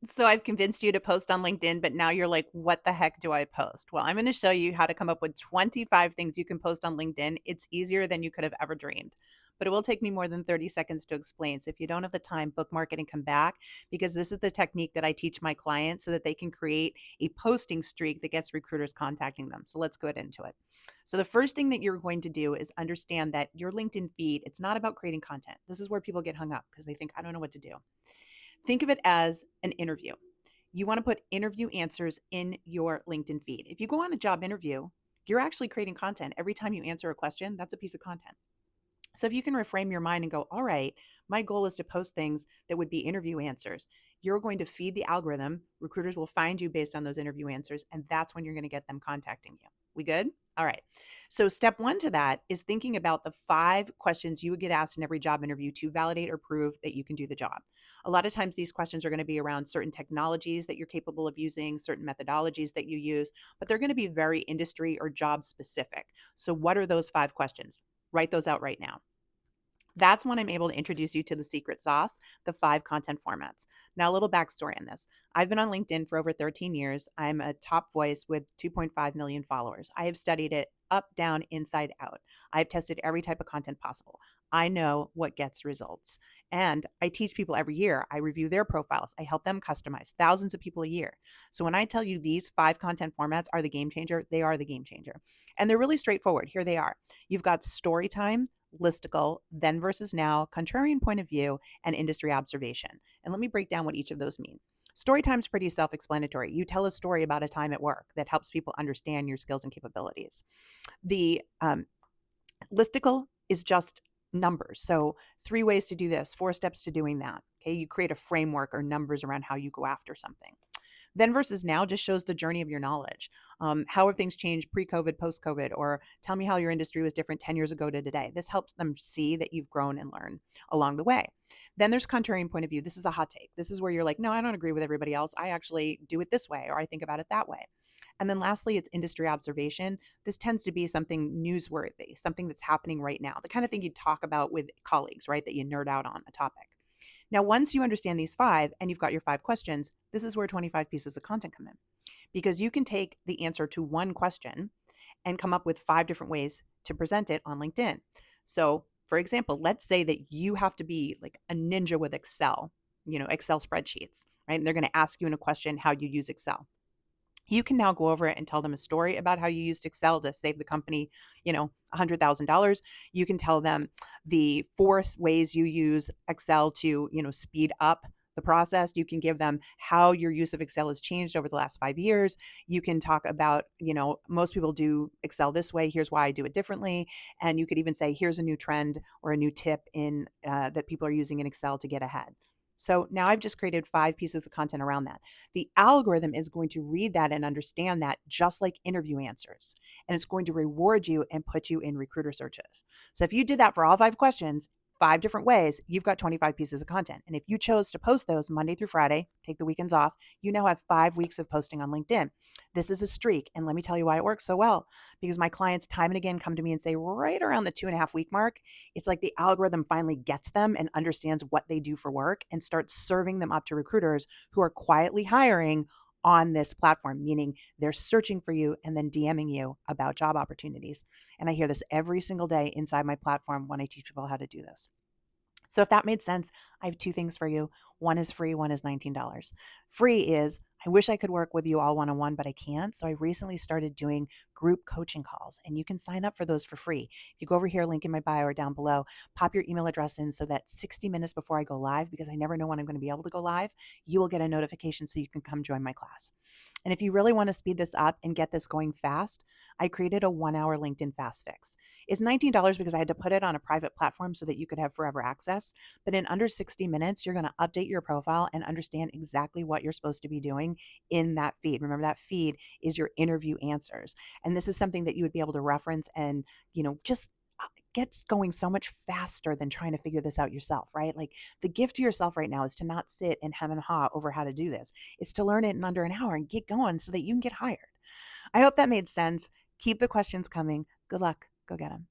So I've convinced you to post on LinkedIn, but now you're like, what the heck do I post? Well, I'm going to show you how to come up with 25 things you can post on LinkedIn. It's easier than you could have ever dreamed, but it will take me more than 30 seconds to explain. So if you don't have the time, bookmark it and come back, because this is the technique that I teach my clients so that they can create a posting streak that gets recruiters contacting them. So let's go into it. So the first thing that you're going to do is understand that your LinkedIn feed, it's not about creating content. This is where people get hung up because they think, I don't know what to do. Think of it as an interview. You want to put interview answers in your LinkedIn feed. If you go on a job interview, you're actually creating content. Every time you answer a question, that's a piece of content. So if you can reframe your mind and go, all right, my goal is to post things that would be interview answers, you're going to feed the algorithm. Recruiters will find you based on those interview answers, and that's when you're going to get them contacting you. We good? All right. So step one to that is thinking about the 5 questions you would get asked in every job interview to validate or prove that you can do the job. A lot of times these questions are going to be around certain technologies that you're capable of using, certain methodologies that you use, but they're going to be very industry or job specific. So what are those 5 questions? Write those out right now. That's when I'm able to introduce you to the secret sauce, the 5 content formats. Now, a little backstory on this. I've been on LinkedIn for over 13 years. I'm a top voice with 2.5 million followers. I have studied it up, down, inside out. I've tested every type of content possible. I know what gets results. And I teach people every year. I review their profiles. I help them customize thousands of people a year. So when I tell you these 5 content formats are the game changer, they are the game changer. And they're really straightforward. Here they are. You've got story time, listicle, then versus now, contrarian point of view, and industry observation. And let me break down what each of those mean. Story time is pretty self explanatory. You tell a story about a time at work that helps people understand your skills and capabilities. The listicle is just numbers. So, 3 ways to do this, 4 steps to doing that. Okay, you create a framework or numbers around how you go after something. Then versus now just shows the journey of your knowledge. How have things changed pre-COVID, post-COVID, or tell me how your industry was different 10 years ago to today. This helps them see that you've grown and learned along the way. Then there's contrarian point of view. This is a hot take. This is where you're like, no, I don't agree with everybody else. I actually do it this way, or I think about it that way. And then lastly, it's industry observation. This tends to be something newsworthy, something that's happening right now, the kind of thing you talk about with colleagues, right? That you nerd out on a topic. Now, once you understand these 5 and you've got your 5 questions, this is where 25 pieces of content come in because you can take the answer to one question and come up with 5 different ways to present it on LinkedIn. So, for example, let's say that you have to be like a ninja with Excel, Excel spreadsheets, right? And they're going to ask you in a question how you use Excel. You can now go over it and tell them a story about how you used Excel to save the company, $100,000. You can tell them the 4 ways you use Excel to, speed up the process. You can give them how your use of Excel has changed over the last 5 years. You can talk about, most people do Excel this way. Here's why I do it differently. And you could even say, here's a new trend or a new tip in that people are using in Excel to get ahead. So now I've just created 5 pieces of content around that. The algorithm is going to read that and understand that just like interview answers. And it's going to reward you and put you in recruiter searches. So if you did that for all 5 questions, 5 different ways, you've got 25 pieces of content. And if you chose to post those Monday through Friday, take the weekends off, you now have 5 weeks of posting on LinkedIn. This is a streak. And let me tell you why it works so well. Because my clients time and again come to me and say, right around the 2.5 week mark, it's like the algorithm finally gets them and understands what they do for work and starts serving them up to recruiters who are quietly hiring on this platform, meaning they're searching for you and then DMing you about job opportunities. And I hear this every single day inside my platform when I teach people how to do this. So if that made sense, I have 2 things for you. One is free, one is $19. Free is I wish I could work with you all one-on-one, but I can't. So I recently started doing group coaching calls, and you can sign up for those for free. If you go over here, link in my bio or down below, pop your email address in so that 60 minutes before I go live, because I never know when I'm going to be able to go live, you will get a notification so you can come join my class. And if you really want to speed this up and get this going fast, I created a 1-hour LinkedIn fast fix. It's $19 because I had to put it on a private platform so that you could have forever access. But in under 60 minutes, you're going to update your profile and understand exactly what you're supposed to be doing in that feed. Remember, that feed is your interview answers. And this is something that you would be able to reference and, just get going so much faster than trying to figure this out yourself, right? Like the gift to yourself right now is to not sit and hem and haw over how to do this. It's to learn it in under an hour and get going so that you can get hired. I hope that made sense. Keep the questions coming. Good luck. Go get them.